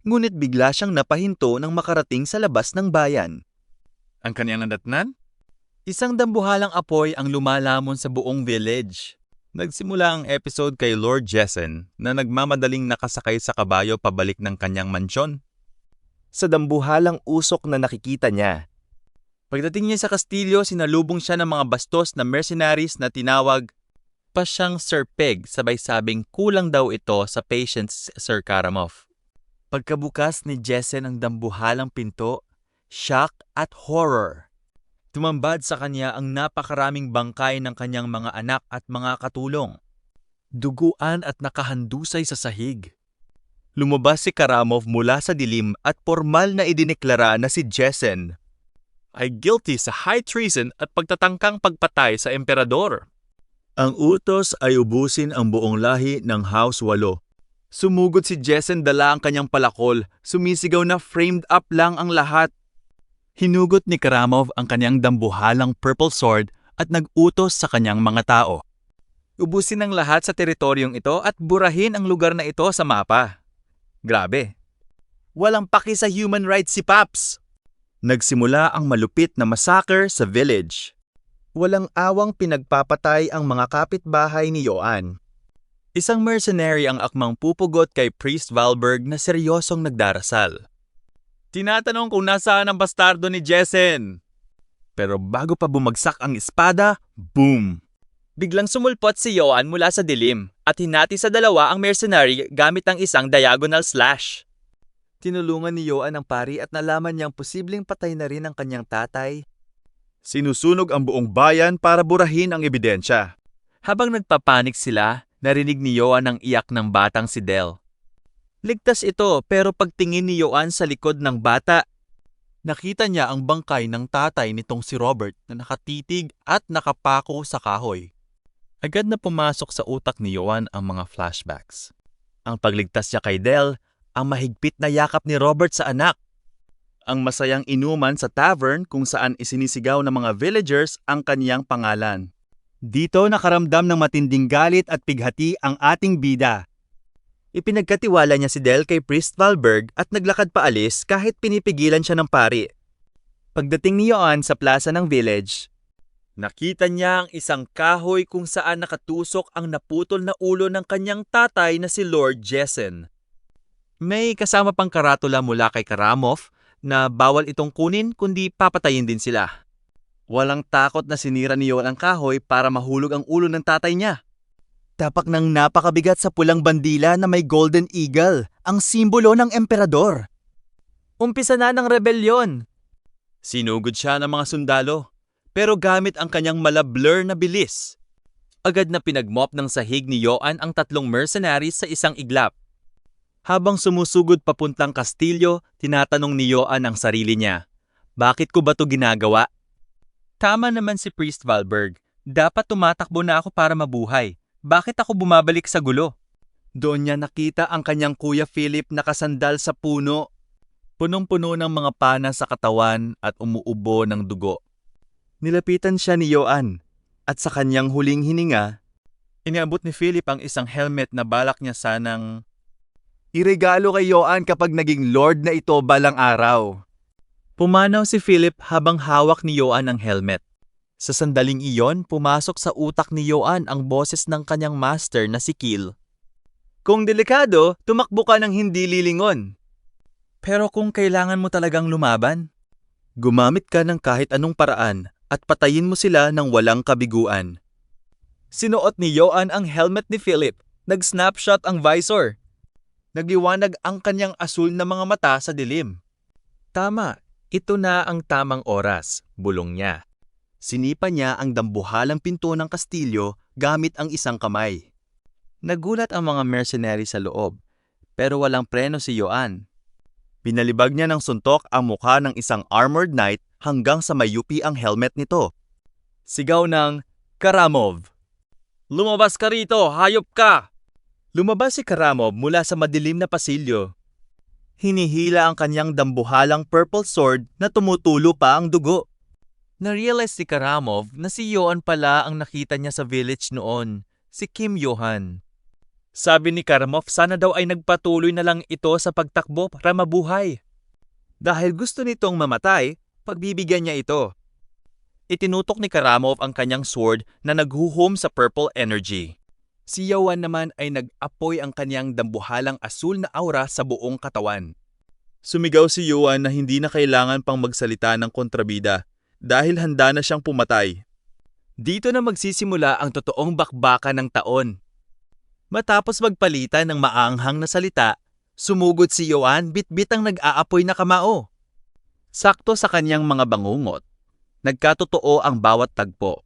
Ngunit bigla siyang napahinto nang makarating sa labas ng bayan. Ang kanyang nadatnan? Isang dambuhalang apoy ang lumalamon sa buong village. Nagsimula ang episode kay Lord Jessen na nagmamadaling nakasakay sa kabayo pabalik ng kanyang mansyon. Sa dambuhalang usok na nakikita niya. Pagdating niya sa kastilyo, sinalubong siya ng mga bastos na mercenaries na tinawag pa siyang Sir Peg, sabay sabing kulang daw ito sa patience Sir Karamov. Pagkabukas ni Jessen ang dambuhalang pinto, shock at horror. Tumambad sa kanya ang napakaraming bangkay ng kanyang mga anak at mga katulong. Duguan at nakahandusay sa sahig. Lumabas si Karamov mula sa dilim at formal na idineklara na si Jessen ay guilty sa high treason at pagtatangkang pagpatay sa emperador. Ang utos ay ubusin ang buong lahi ng House 8. Sumugod si Jessen, dala ang kanyang palakol, sumisigaw na framed up lang ang lahat. Hinugot ni Karamov ang kanyang dambuhalang purple sword at nag-utos sa kanyang mga tao. Ubusin ang lahat sa teritoryong ito at burahin ang lugar na ito sa mapa. Grabe. Walang paki sa human rights si Paps. Nagsimula ang malupit na massacre sa village. Walang awang pinagpapatay ang mga kapitbahay ni Yoan. Isang mercenary ang akmang pupugot kay Priest Valberg na seryosong nagdarasal. Tinatanong kung nasaan ang bastardo ni Jessen. Pero bago pa bumagsak ang espada, boom! Biglang sumulpot si Yoan mula sa dilim at hinati sa dalawa ang mercenary gamit ang isang diagonal slash. Tinulungan ni Yoan ang pari at nalaman niyang posibleng patay na rin ang kanyang tatay. Sinusunog ang buong bayan para burahin ang ebidensya. Habang nagpapanik sila, narinig ni Yoan ang iyak ng batang si Del. Ligtas ito pero pagtingin ni Yoan sa likod ng bata, Nakita niya ang bangkay ng tatay nitong si Robert na nakatitig at nakapako sa kahoy. Agad na pumasok sa utak ni Joanne ang mga flashbacks. Ang pagligtas niya kay Del, ang mahigpit na yakap ni Robert sa anak, ang masayang inuman sa tavern kung saan isinisigaw ng mga villagers ang kaniyang pangalan. Dito nakaramdam ng matinding galit at pighati ang ating bida. Ipinagkatiwala niya si Del kay Priest Valberg at naglakad paalis kahit pinipigilan siya ng pari. Pagdating ni Joanne sa plaza ng village, Nakita niya ang isang kahoy kung saan nakatusok ang naputol na ulo ng kanyang tatay na si Lord Jessen. May kasama pang karatula mula kay Karamov na bawal itong kunin kundi papatayin din sila. walang takot na sinira ni Joanne ang kahoy para mahulog ang ulo ng tatay niya. Tapak ng napakabigat sa pulang bandila na may golden eagle, ang simbolo ng emperador. Umpisa na ng rebelyon. Sinugod siya ng mga sundalo, pero gamit ang kanyang malablur na bilis. Agad na pinagmop ng sahig ni Joanne ang 3 mercenaries sa isang iglap. Habang sumusugod papuntang kastilyo, tinatanong ni Joanne ang sarili niya, bakit ko ba to ginagawa? Tama naman si Priest Valberg, dapat tumatakbo na ako para mabuhay. Bakit ako bumabalik sa gulo? Doon niya nakita ang kanyang kuya Philip nakasandal sa puno. Punong-puno ng mga pana sa katawan at umuubo ng dugo. Nilapitan siya ni Joanne at sa kanyang huling hininga, Iniabot ni Philip ang isang helmet na balak niya sanang iregalo kay Joanne kapag naging lord na ito balang araw. Pumanaw si Philip habang hawak ni Joanne ang helmet. Sa sandaling iyon, pumasok sa utak ni Joanne ang boses ng kanyang master na si Kiel. Kung delikado, tumakbo ka ng hindi lilingon. Pero kung kailangan mo talagang lumaban, Gumamit ka ng kahit anong paraan at patayin mo sila ng walang kabiguan. Sinuot ni Joanne ang helmet ni Philip. Nag-snapshot ang visor. Nagliwanag ang kanyang asul na mga mata sa dilim. tama, ito na ang tamang oras, bulong niya. Sinipa niya ang dambuhalang pinto ng kastilyo gamit ang isang kamay. Nagulat ang mga mercenary sa loob, pero walang preno si Joanne. Pinalibag niya ng suntok ang mukha ng isang armored knight hanggang sa mayupi ang helmet nito. Sigaw ng, Karamov! Lumabas ka rito, hayop ka! Lumabas si Karamov mula sa madilim na pasilyo. Hinihila ang kanyang dambuhalang purple sword na tumutulo pa ang dugo. Narealize si Karamov na si Joanne pala ang nakita niya sa village noon, si Kim Johan. Sabi ni Karamov sana daw ay nagpatuloy na lang ito sa pagtakbo para mabuhay. Dahil gusto nitong mamatay, pagbibigyan niya ito. Itinutok ni Karamov ang kanyang sword na naghuhum sa purple energy. Si Joanne naman ay nag-apoy ang kanyang dambuhalang asul na aura sa buong katawan. Sumigaw si Joanne na hindi na kailangan pang magsalita ng kontrabida dahil handa na siyang pumatay. Dito na magsisimula ang totoong bakbakan ng taon. Matapos magpalitan ng maanghang na salita, sumugod si Joanne bitbit ang nag-aapoy na kamao. Sakto sa kanyang mga bangungot, nagkatotoo ang bawat tagpo.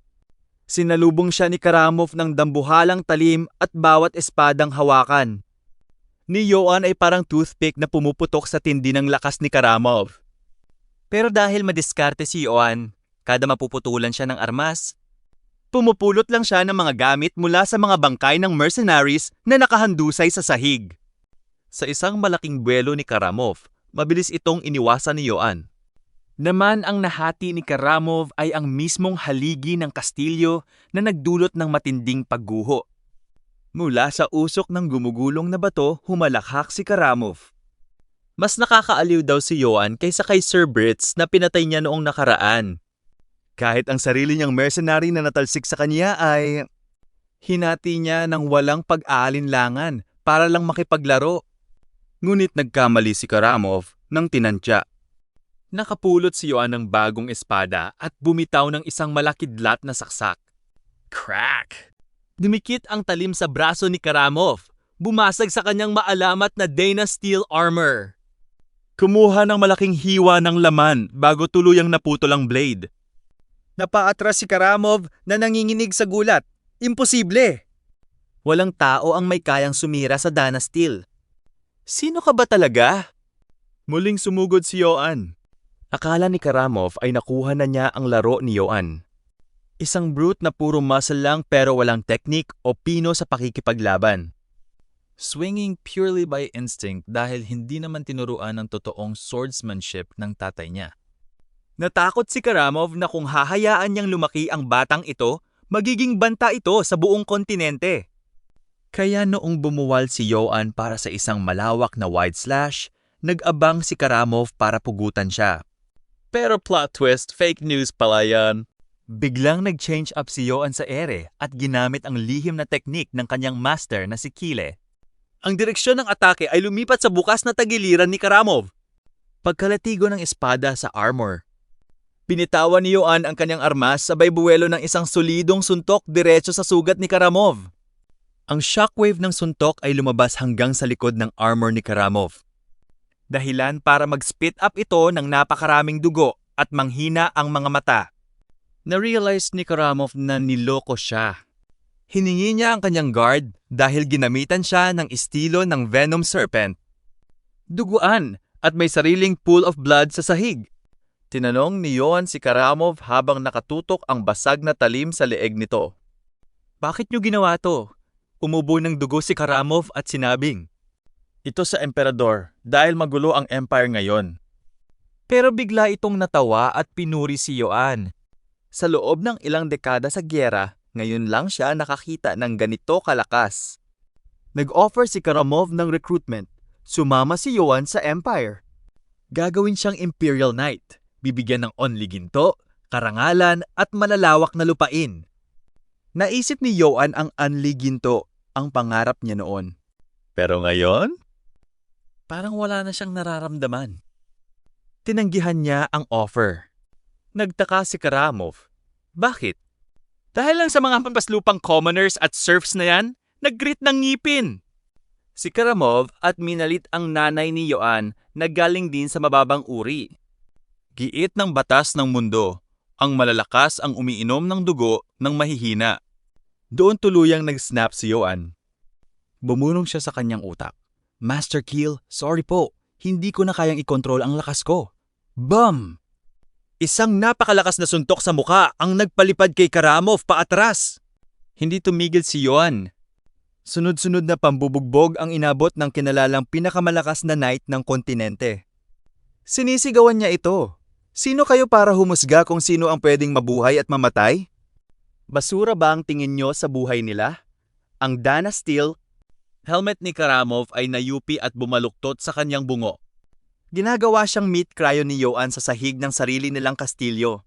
Sinalubong siya ni Karamov ng dambuhalang talim at bawat espadang hawakan. Ni Joanne ay parang toothpick na pumuputok sa tindi ng lakas ni Karamov. Pero dahil madiskarte si Joanne, kada mapuputulan siya ng armas, pumupulot lang siya ng mga gamit mula sa mga bangkay ng mercenaries na nakahandusay sa sahig. Sa isang malaking buwelo ni Karamov, mabilis itong iniwasan ni Joanne. Naman ang nahati ni Karamov ay ang mismong haligi ng kastilyo na nagdulot ng matinding pagguho. Mula sa usok ng gumugulong na bato, humalakhak si Karamov. Mas nakakaaliw daw si Joanne kaysa kay Sir Britz na pinatay niya noong nakaraan. Kahit ang sarili niyang mercenary na natalsik sa kanya ay hinati niya ng walang pag-aalinlangan para lang makipaglaro. Ngunit nagkamali si Karamov nang tinantya. Nakapulot si Joanne ng bagong espada at bumitaw ng isang malakidlat na saksak. Crack! Dumikit ang talim sa braso ni Karamov. Bumasag sa kanyang maalamat na Dana Steel armor. Kumuha ng malaking hiwa ng laman bago tuluyang naputol ang blade. Napaatras si Karamov na nanginginig sa gulat. Imposible! Walang tao ang may kayang sumira sa Dana Steel. Sino ka ba talaga? Muling sumugod si Joanne. Akala ni Karamov ay nakuha na niya ang laro ni Yoan. Isang brute na puro muscle lang pero walang technique o pino sa pakikipaglaban. Swinging purely by instinct dahil hindi naman tinuruan ng totoong swordsmanship ng tatay niya. Natakot si Karamov na kung hahayaan niyang lumaki ang batang ito, magiging banta ito sa buong kontinente. Kaya noong bumuwal si Yoan para sa isang malawak na wide slash, nag-abang si Karamov para pugutan siya. Pero plot twist, fake news pala yan. Biglang nag-change up si Yoan sa ere at ginamit ang lihim na teknik ng kanyang master na si Kile. Ang direksyon ng atake ay lumipat sa bukas na tagiliran ni Karamov. Pagkalatigo ng espada sa armor, Binitawan ni Yoan ang kanyang armas sabay buwelo ng isang solidong suntok diretso sa sugat ni Karamov. ang shockwave ng suntok ay lumabas hanggang sa likod ng armor ni Karamov. Dahilan para mag-spit up ito ng napakaraming dugo at manghina ang mga mata. Na-realize ni Karamov na niloko siya. Hiningi niya ang kanyang guard dahil ginamitan siya ng estilo ng Venom Serpent. Duguan at may sariling pool of blood sa sahig. Tinanong ni Yoan si Karamov habang nakatutok ang basag na talim sa leeg nito. Bakit niyo ginawa to? Umubo ng dugo si Karamov at sinabing, Ito sa emperador dahil magulo ang empire ngayon. pero bigla itong natawa at pinuri si Yoan. Sa loob ng ilang dekada sa gyera, ngayon lang siya nakakita ng ganito kalakas. Nag-offer si Karamov ng recruitment. Sumama si Yoan sa empire. Gagawin siyang Imperial Knight. Bibigyan ng only ginto, karangalan at malalawak na lupain. Naisip ni Yoan ang unli ginto, ang pangarap niya noon. Pero ngayon? Parang wala na siyang nararamdaman. Tinanggihan niya ang offer. Nagtaka si Karamov. Bakit? Dahil lang sa mga pampaslupang commoners at serfs na yan, nag-grit ng ngipin. Si Karamov at minalit ang nanay ni Yoan na galing din sa mababang uri. Giit ng batas ng mundo, ang malalakas ang umiinom ng dugo ng mahihina. Doon tuluyang nag-snap si Yoan. Bumulong siya sa kanyang utak. Master Kill, sorry po. Hindi ko na kayang ikontrol ang lakas ko. Bam! Isang napakalakas na suntok sa muka ang nagpalipad kay Karamov paatras. Hindi tumigil si Yoan. Sunod-sunod na pambubugbog ang inabot ng kinalalang pinakamalakas na knight ng kontinente. Sinisigawan niya ito. Sino kayo para humusga kung sino ang pwedeng mabuhay at mamatay? Basura ba ang tingin nyo sa buhay nila? Ang Dana Steel, Helmet ni Karamov ay nayupi at bumaluktot sa kanyang bungo. ginagawa siyang meat cryo ni Yoan sa sahig ng sarili nilang kastilyo.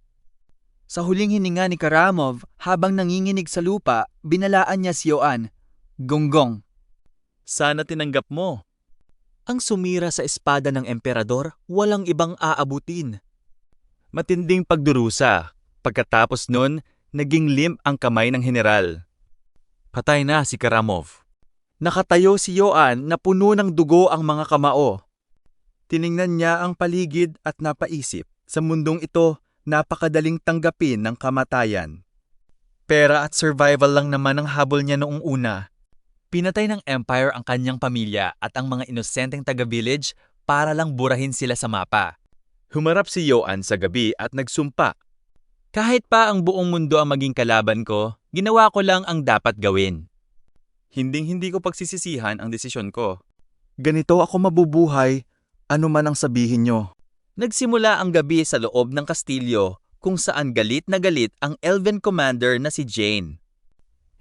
Sa huling hininga ni Karamov, habang nanginginig sa lupa, binalaan niya si Yoan. Gonggong. Sana tinanggap mo. Ang sumira sa espada ng emperador, walang ibang aabutin. Matinding pagdurusa. Pagkatapos nun, naging limp ang kamay ng general. Patay na si Karamov. Nakatayo si Yoan na puno ng dugo ang mga kamao. Tiningnan niya ang paligid at napaisip, sa mundong ito, napakadaling tanggapin ng kamatayan. Pera at survival lang naman ang habol niya noong una. Pinatay ng Empire ang kanyang pamilya at ang mga inosenteng taga-village para lang burahin sila sa mapa. Humarap si Yoan sa gabi at nagsumpa. Kahit pa ang buong mundo ang maging kalaban ko, ginawa ko lang ang dapat gawin. Hinding-hindi ko pagsisisihan ang desisyon ko. Ganito ako mabubuhay, ano man ang sabihin nyo. Nagsimula ang gabi sa loob ng kastilyo kung saan galit na galit ang Elven commander na si Jane.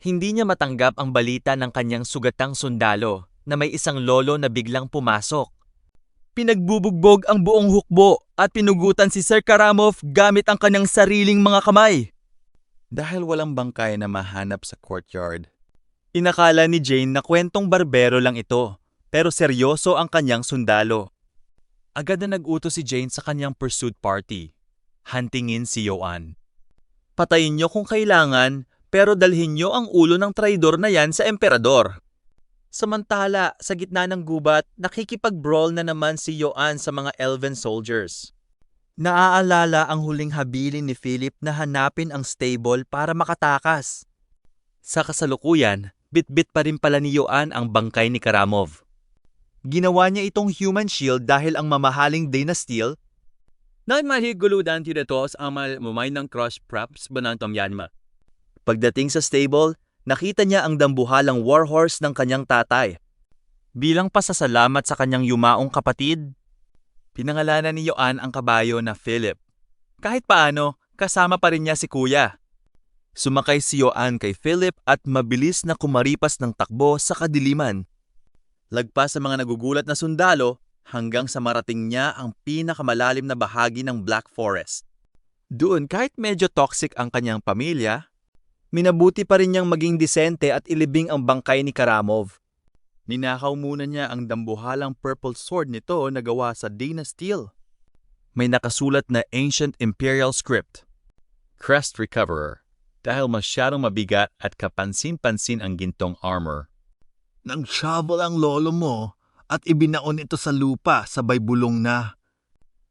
Hindi niya matanggap ang balita ng kanyang sugatang sundalo na may isang lolo na biglang pumasok. Pinagbubugbog ang buong hukbo at pinugutan si Sir Karamov gamit ang kanyang sariling mga kamay. Dahil walang bangkay na mahanap sa courtyard. Inakala ni Jane na kwentong barbero lang ito, pero seryoso ang kanyang sundalo. Agad na nag-utos si Jane sa kanyang pursuit party. Huntingin si Yoan. Patayin niyo kung kailangan, pero dalhin niyo ang ulo ng traidor na yan sa emperador. Samantala, sa gitna ng gubat, nakikipag-brawl na naman si Yoan sa mga Elven soldiers. Naaalala ang huling habilin ni Philip na hanapin ang stable para makatakas. Sa kasalukuyan, bit-bit pa rin pala ni Yoan ang bangkay ni Karamov. Ginawa niya itong human shield dahil ang mamahaling Dana Steel, Nang mahiguludan tinatos ang mamay ng crush props banantom yanma. Pagdating sa stable, nakita niya ang dambuhalang warhorse ng kanyang tatay. Bilang pasasalamat sa kanyang yumaong kapatid, pinangalanan ni Yoan ang kabayo na Philip. Kahit paano, kasama pa rin niya si kuya. Sumakay si Yoan kay Philip at mabilis na kumaripas ng takbo sa kadiliman. Lagpas sa mga nagugulat na sundalo hanggang sa marating niya ang pinakamalalim na bahagi ng Black Forest. Doon, kahit medyo toxic ang kanyang pamilya, minabuti pa rin niyang maging disente at ilibing ang bangkay ni Karamov. Ninakaw muna niya ang dambuhalang purple sword nito na gawa sa Dana Steel. May nakasulat na ancient imperial script, Crest Recoverer, dahil masyadong mabigat at kapansin-pansin ang gintong armor. Nag-shovel ang lolo mo at ibinaon ito sa lupa sabay bulong na.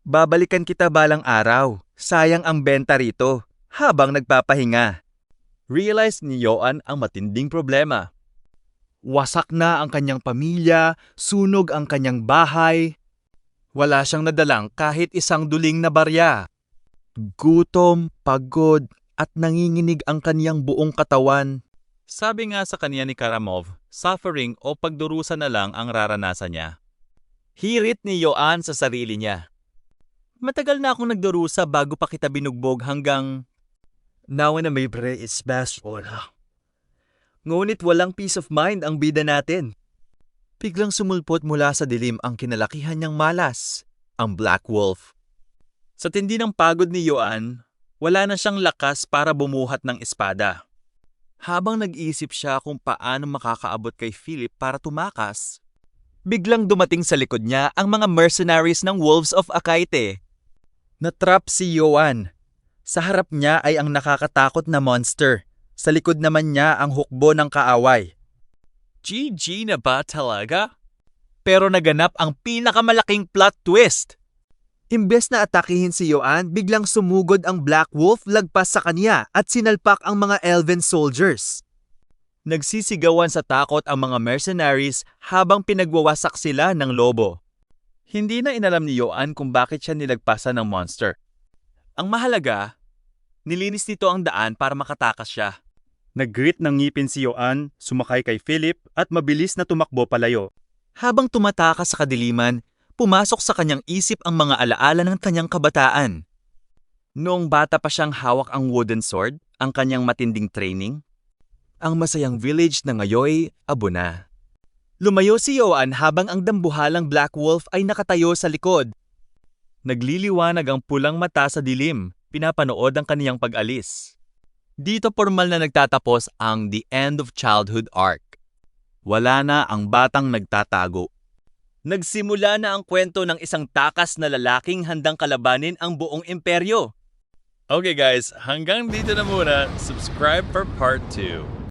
Babalikan kita balang araw. Sayang ang benta rito. Habang nagpapahinga, realize ni Yoan ang matinding problema. Wasak na ang kanyang pamilya, sunog ang kanyang bahay. Wala siyang nadalang kahit isang duling na barya. Gutom, pagod, at nanginginig ang kanyang buong katawan. Sabi nga sa kanya ni Karamov, suffering o pagdurusa na lang ang raranasan niya. Hirit ni Yoan sa sarili niya. Matagal na akong nagdurusa bago pa kita binugbog hanggang now na may bre is best for now. Ngunit walang peace of mind ang bida natin. Biglang sumulpot mula sa dilim ang kinalakihan niyang malas, ang Black Wolf. Sa tindi ng pagod ni Yoan, wala na siyang lakas para bumuhat ng espada. Habang nag-iisip siya kung paano makakaabot kay Philip para tumakas, biglang dumating sa likod niya ang mga mercenaries ng Wolves of Akaite. Natrap si Yoan. Sa harap niya ay ang nakakatakot na monster. Sa likod naman niya ang hukbo ng kaaway. GG na ba talaga? Pero naganap ang pinakamalaking plot twist. Imbes na atakihin si Yoan, biglang sumugod ang Black Wolf lagpas sa kanya at sinalpak ang mga Elven soldiers. Nagsisigawan sa takot ang mga mercenaries habang pinagwawasak sila ng lobo. Hindi na inalam ni Yoan kung bakit siya nilagpasan ng monster. Ang mahalaga, nilinis nito ang daan para makatakas siya. Nag-grit ng ngipin si Yoan, sumakay kay Philip at mabilis na tumakbo palayo. Habang tumatakas sa kadiliman, pumasok sa kanyang isip ang mga alaala ng kanyang kabataan. Noong bata pa siyang hawak ang wooden sword, ang kanyang matinding training, ang masayang village na ngayoy abo na. Lumayo si Yoan habang ang dambuhalang Black Wolf ay nakatayo sa likod. Nagliliwanag ang pulang mata sa dilim, pinapanood ang kaniyang pag-alis. Dito formal na nagtatapos ang The End of Childhood arc. Wala na ang batang nagtatago. Nagsimula na ang kwento ng isang takas na lalaking handang kalabanin ang buong imperyo. Okay guys, hanggang dito na muna. Subscribe for part 2.